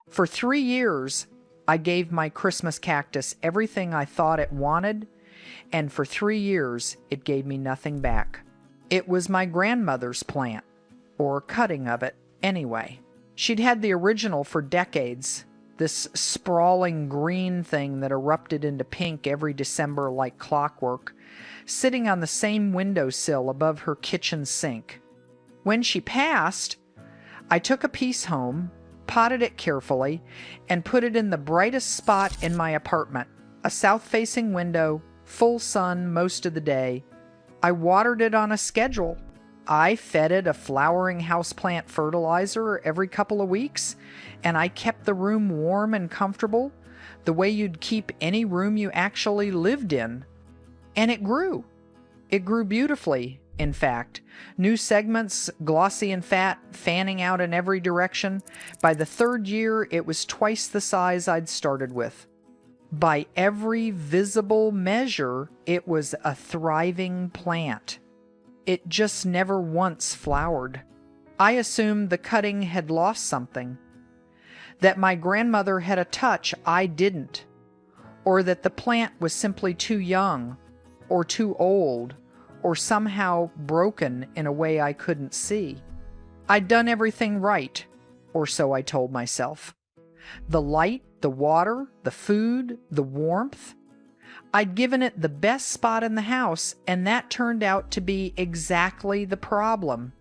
For 3 years, I gave my Christmas cactus everything I thought it wanted, and for 3 years, it gave me nothing back. It was my grandmother's plant, or cutting of it, anyway. She'd had the original for decades, this sprawling green thing that erupted into pink every December like clockwork, sitting on the same windowsill above her kitchen sink. When she passed, I took a piece home, potted it carefully, and put it in the brightest spot in my apartment, a south-facing window, full sun most of the day. I watered it on a schedule. I fed it a flowering houseplant fertilizer every couple of weeks, and I kept the room warm and comfortable, the way you'd keep any room you actually lived in. And it grew. It grew beautifully, in fact. New segments, glossy and fat, fanning out in every direction. By the 3rd year, it was twice the size I'd started with. By every visible measure, it was a thriving plant. It just never once flowered. I assumed the cutting had lost something, that my grandmother had a touch I didn't, or that the plant was simply too young, or too old, or somehow broken in a way I couldn't see. I'd done everything right, or so I told myself. The light, the water, the food, the warmth. I'd given it the best spot in the house, and that turned out to be exactly the problem.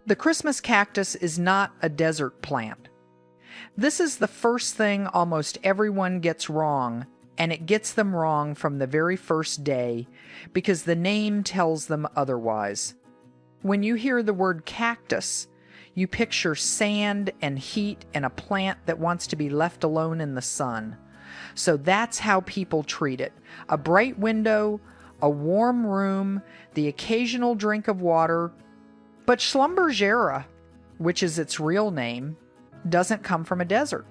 The Christmas cactus is not a desert plant. This is the first thing almost everyone gets wrong, and it gets them wrong from the very first day, because the name tells them otherwise. When you hear the word cactus, you picture sand and heat and a plant that wants to be left alone in the sun. So that's how people treat it. A bright window, a warm room, the occasional drink of water. But Schlumbergera, which is its real name, doesn't come from a desert.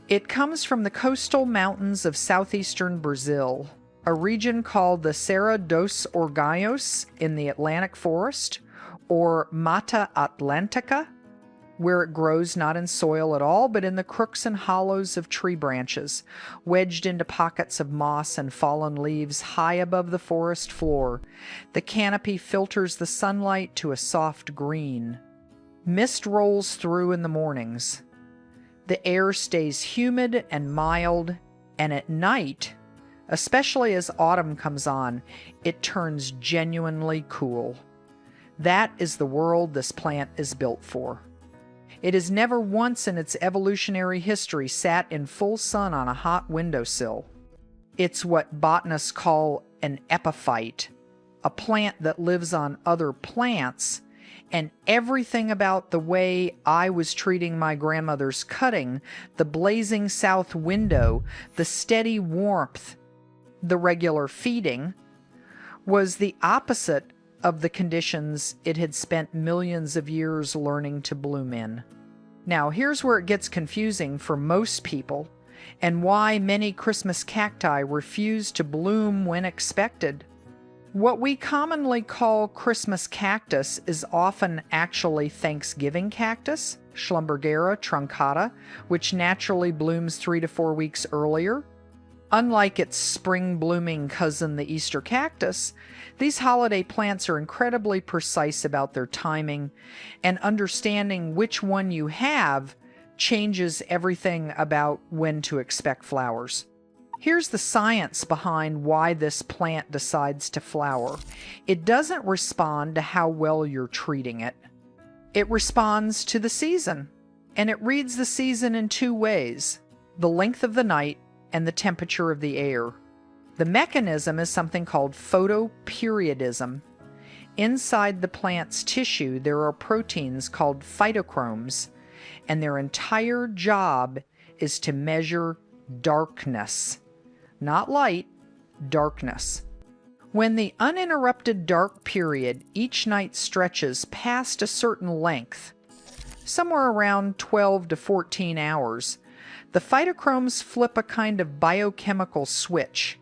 It comes from the coastal mountains of southeastern Brazil, a region called the Serra dos Organhos in the Atlantic forest, or Mata Atlântica, where it grows not in soil at all, but in the crooks and hollows of tree branches, wedged into pockets of moss and fallen leaves high above the forest floor. The canopy filters the sunlight to a soft green. Mist rolls through in the mornings. The air stays humid and mild, and at night, especially as autumn comes on, it turns genuinely cool. That is the world this plant is built for. It has never once in its evolutionary history sat in full sun on a hot windowsill. It's what botanists call an epiphyte, a plant that lives on other plants, and everything about the way I was treating my grandmother's cutting, the blazing south window, the steady warmth, the regular feeding, was the opposite of the conditions it had spent millions of years learning to bloom in. Now, here's where it gets confusing for most people, and why many Christmas cacti refuse to bloom when expected. What we commonly call Christmas cactus is often actually Thanksgiving cactus, Schlumbergera truncata, which naturally blooms 3 to 4 weeks earlier. Unlike its spring-blooming cousin, the Easter cactus, these holiday plants are incredibly precise about their timing, and understanding which one you have changes everything about when to expect flowers. Here's the science behind why this plant decides to flower. It doesn't respond to how well you're treating it. It responds to the season, and it reads the season in 2 ways: the length of the night and the temperature of the air. The mechanism is something called photoperiodism. Inside the plant's tissue, there are proteins called phytochromes, and their entire job is to measure darkness. Not light, darkness. When the uninterrupted dark period each night stretches past a certain length, somewhere around 12 to 14 hours, the phytochromes flip a kind of biochemical switch,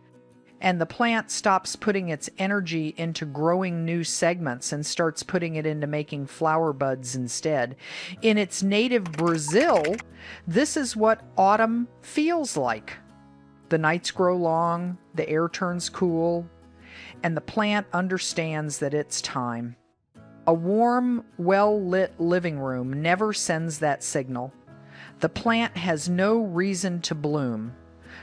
and the plant stops putting its energy into growing new segments and starts putting it into making flower buds instead. In its native Brazil, this is what autumn feels like. The nights grow long, the air turns cool, and the plant understands that it's time. A warm, well-lit living room never sends that signal. The plant has no reason to bloom.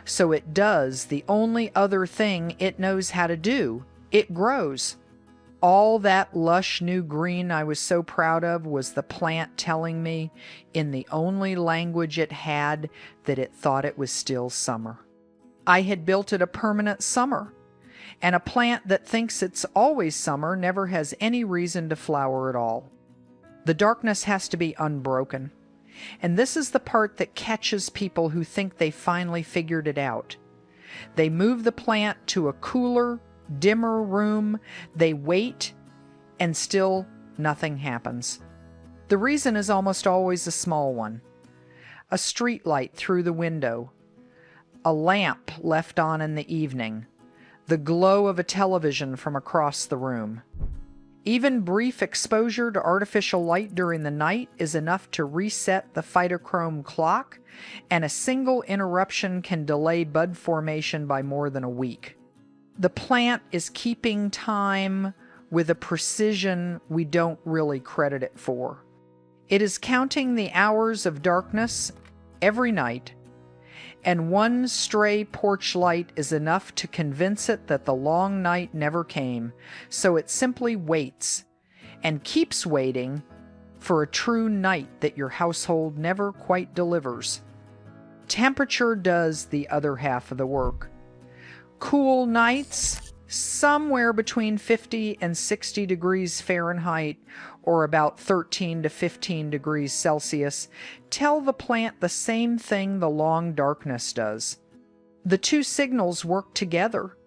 So it does the only other thing it knows how to do. It grows. All that lush new green I was so proud of was the plant telling me, in the only language it had, that it thought it was still summer. I had built it a permanent summer, and a plant that thinks it's always summer never has any reason to flower at all. The darkness has to be unbroken. And this is the part that catches people who think they finally figured it out. They move the plant to a cooler, dimmer room, they wait, and still nothing happens. The reason is almost always a small one. A streetlight through the window, a lamp left on in the evening, the glow of a television from across the room. Even brief exposure to artificial light during the night is enough to reset the phytochrome clock, and a single interruption can delay bud formation by more than a week. The plant is keeping time with a precision we don't really credit it for. It is counting the hours of darkness every night, and one stray porch light is enough to convince it that the long night never came, so it simply waits, and keeps waiting for a true night that your household never quite delivers. Temperature does the other half of the work. Cool nights, somewhere between 50 and 60 degrees Fahrenheit, or about 13 to 15 degrees Celsius, tell the plant the same thing the long darkness does. The two signals work together.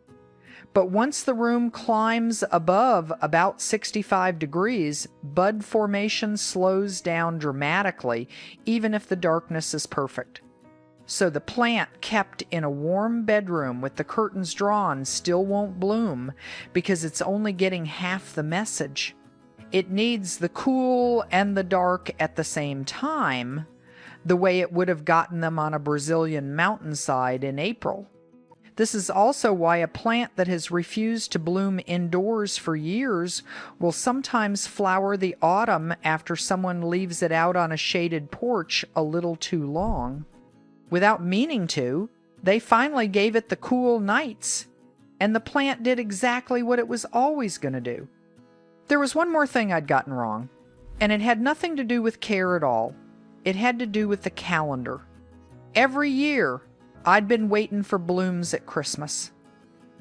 But once the room climbs above about 65 degrees, bud formation slows down dramatically, even if the darkness is perfect. So the plant kept in a warm bedroom with the curtains drawn still won't bloom because it's only getting half the message. It needs the cool and the dark at the same time, the way it would have gotten them on a Brazilian mountainside in April. This is also why a plant that has refused to bloom indoors for years will sometimes flower the autumn after someone leaves it out on a shaded porch a little too long. Without meaning to, they finally gave it the cool nights, and the plant did exactly what it was always going to do. There was one more thing I'd gotten wrong, and it had nothing to do with care at all. It had to do with the calendar. Every year, I'd been waiting for blooms at Christmas.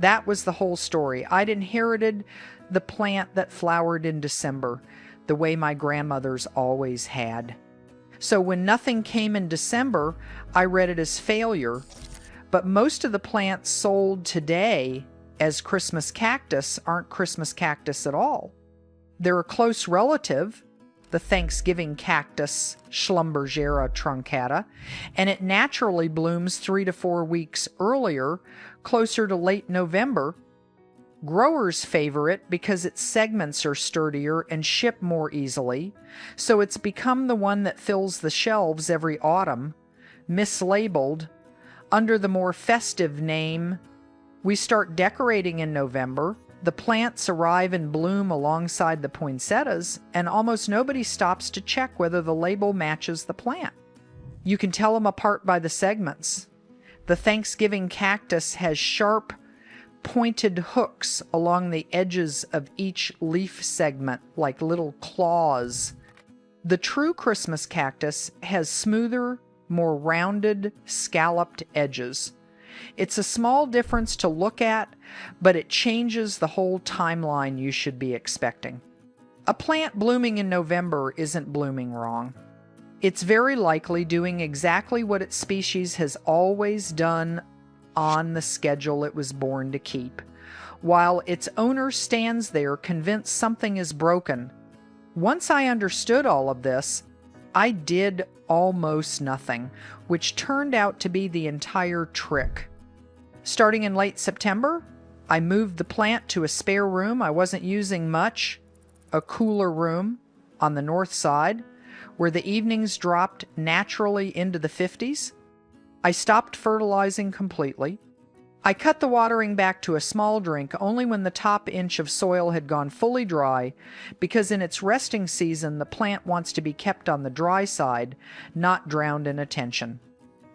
That was the whole story. I'd inherited the plant that flowered in December, the way my grandmothers always had. So when nothing came in December, I read it as failure. But most of the plants sold today as Christmas cactus aren't Christmas cactus at all. They're a close relative, the Thanksgiving cactus Schlumbergera truncata, and it naturally blooms 3 to 4 weeks earlier, closer to late November. Growers favor it because its segments are sturdier and ship more easily, so it's become the one that fills the shelves every autumn, mislabeled, under the more festive name. We start decorating in November. The plants arrive in bloom alongside the poinsettias, and almost nobody stops to check whether the label matches the plant. You can tell them apart by the segments. The Thanksgiving cactus has sharp, pointed hooks along the edges of each leaf segment, like little claws. The true Christmas cactus has smoother, more rounded, scalloped edges. It's a small difference to look at, but it changes the whole timeline you should be expecting. A plant blooming in November isn't blooming wrong. It's very likely doing exactly what its species has always done on the schedule it was born to keep, while its owner stands there convinced something is broken. Once I understood all of this, I did almost nothing, which turned out to be the entire trick. Starting in late September, I moved the plant to a spare room I wasn't using much, a cooler room on the north side, where the evenings dropped naturally into the 50s. I stopped fertilizing completely. I cut the watering back to a small drink only when the top inch of soil had gone fully dry, because in its resting season the plant wants to be kept on the dry side, not drowned in attention.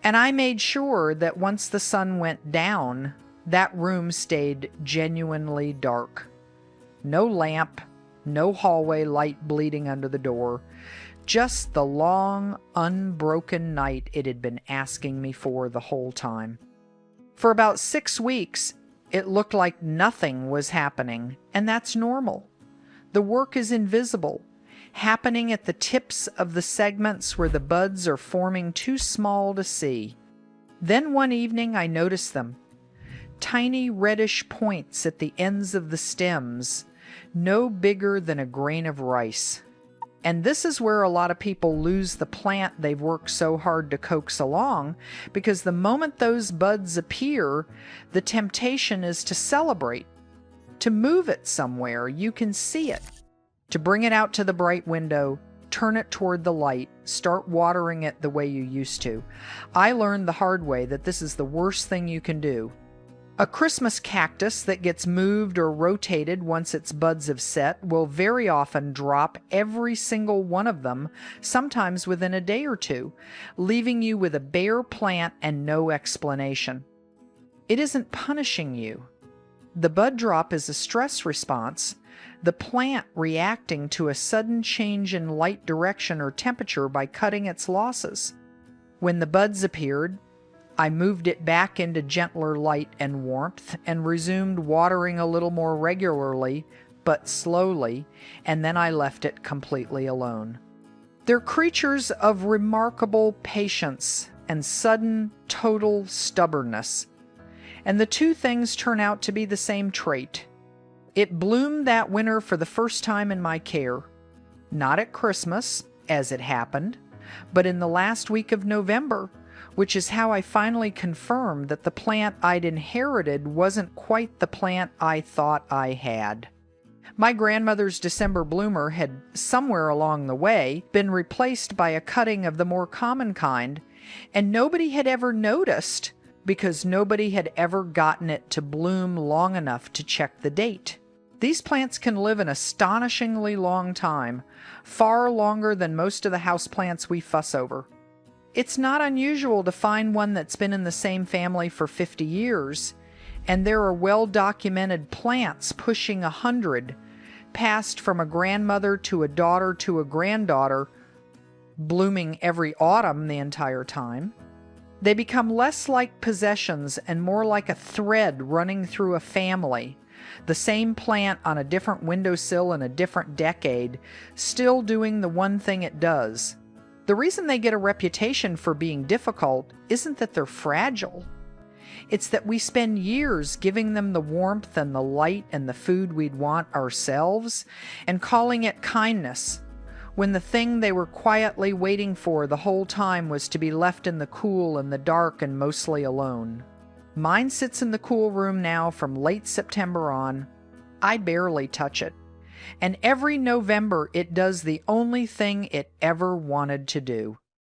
And I made sure that once the sun went down, that room stayed genuinely dark. No lamp, no hallway light bleeding under the door, just the long, unbroken night it had been asking me for the whole time. For about 6 weeks, it looked like nothing was happening, and that's normal. The work is invisible, happening at the tips of the segments where the buds are forming too small to see. Then one evening I noticed them. Tiny reddish points at the ends of the stems, no bigger than a grain of rice. And this is where a lot of people lose the plant they've worked so hard to coax along, because the moment those buds appear, the temptation is to celebrate, to move it somewhere you can see it, to bring it out to the bright window, turn it toward the light, start watering it the way you used to. I learned the hard way that this is the worst thing you can do. A Christmas cactus that gets moved or rotated once its buds have set will very often drop every single one of them, sometimes within a day or two, leaving you with a bare plant and no explanation. It isn't punishing you. The bud drop is a stress response, the plant reacting to a sudden change in light direction or temperature by cutting its losses. When the buds appeared, I moved it back into gentler light and warmth and resumed watering a little more regularly, but slowly, and then I left it completely alone. They're creatures of remarkable patience and sudden, total stubbornness. And the two things turn out to be the same trait. It bloomed that winter for the first time in my care. Not at Christmas, as it happened, but in the last week of November, which is how I finally confirmed that the plant I'd inherited wasn't quite the plant I thought I had. My grandmother's December bloomer had, somewhere along the way, been replaced by a cutting of the more common kind, and nobody had ever noticed because nobody had ever gotten it to bloom long enough to check the date. These plants can live an astonishingly long time, far longer than most of the houseplants we fuss over. It's not unusual to find one that's been in the same family for 50 years, and there are well-documented plants pushing 100, passed from a grandmother to a daughter to a granddaughter, blooming every autumn the entire time. They become less like possessions and more like a thread running through a family, the same plant on a different windowsill in a different decade, still doing the one thing it does. The reason they get a reputation for being difficult isn't that they're fragile. It's that we spend years giving them the warmth and the light and the food we'd want ourselves and calling it kindness, when the thing they were quietly waiting for the whole time was to be left in the cool and the dark and mostly alone. Mine sits in the cool room now from late September on. I barely touch it. And every November it does the only thing it ever wanted to do.